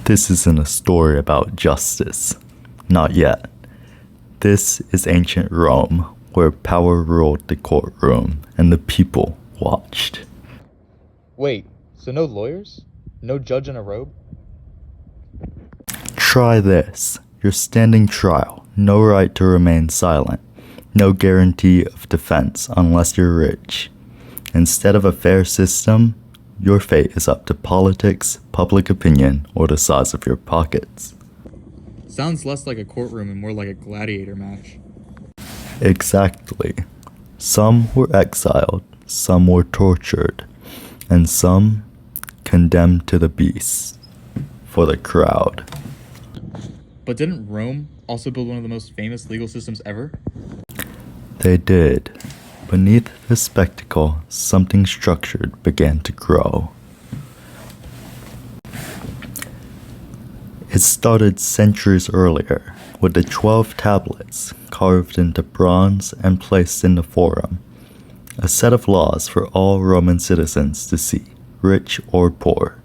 This isn't a story about justice. Not yet. This is ancient Rome, where power ruled the courtroom and the people watched. Wait, so no lawyers? No judge in a robe? Try this. You're standing trial, no right to remain silent, no guarantee of defense unless you're rich. Instead of a fair system, your fate is up to politics, public opinion, or the size of your pockets. Sounds less like a courtroom and more like a gladiator match. Exactly. Some were exiled, some were tortured, and some condemned to the beasts for the crowd. But didn't Rome also build one of the most famous legal systems ever? They did. Beneath the spectacle, something structured began to grow. It started centuries earlier, with the 12 tablets carved into bronze and placed in the Forum, a set of laws for all Roman citizens to see, rich or poor.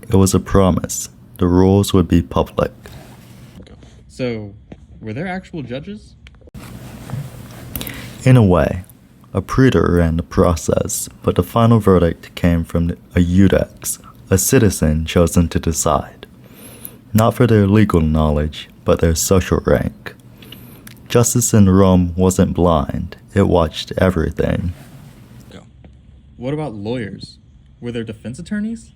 It was a promise. The rules would be public. So, were there actual judges? In a way, a praetor ran the process, but the final verdict came from a iudex, a citizen chosen to decide. Not for their legal knowledge, but their social rank. Justice in Rome wasn't blind, it watched everything. What about lawyers? Were there defense attorneys?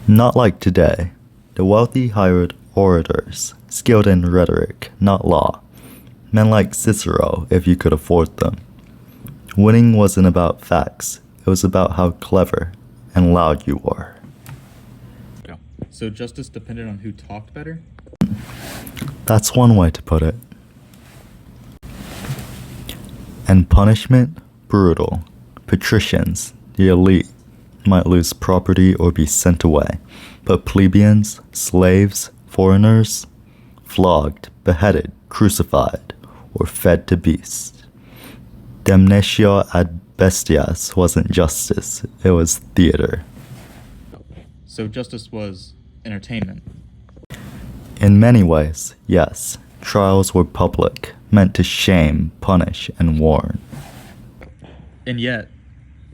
Not like today. The wealthy hired orators, skilled in rhetoric, not law. Men like Cicero, if you could afford them. Winning wasn't about facts, it was about how clever and loud you were. So justice depended on who talked better? That's one way to put it. And punishment? Brutal. Patricians, the elite, might lose property or be sent away, but plebeians, slaves, foreigners, flogged, beheaded, crucified, or fed to beasts. Damnatio ad bestias wasn't justice, it was theater. So justice was entertainment? In many ways, yes. Trials were public, meant to shame, punish, and warn. And yet,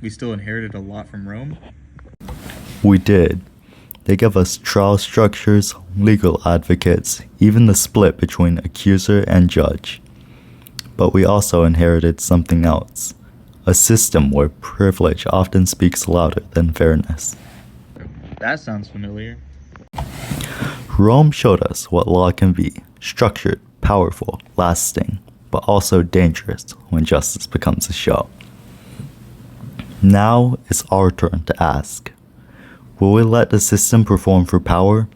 we still inherited a lot from Rome? We did. They gave us trial structures, legal advocates, even the split between accuser and judge. But we also inherited something else, a system where privilege often speaks louder than fairness. That sounds familiar. Rome showed us what law can be, structured, powerful, lasting, but also dangerous when justice becomes a show. Now it's our turn to ask, will we let the system perform for power,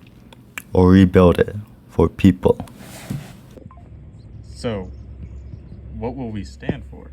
or rebuild it for people? So, what will we stand for?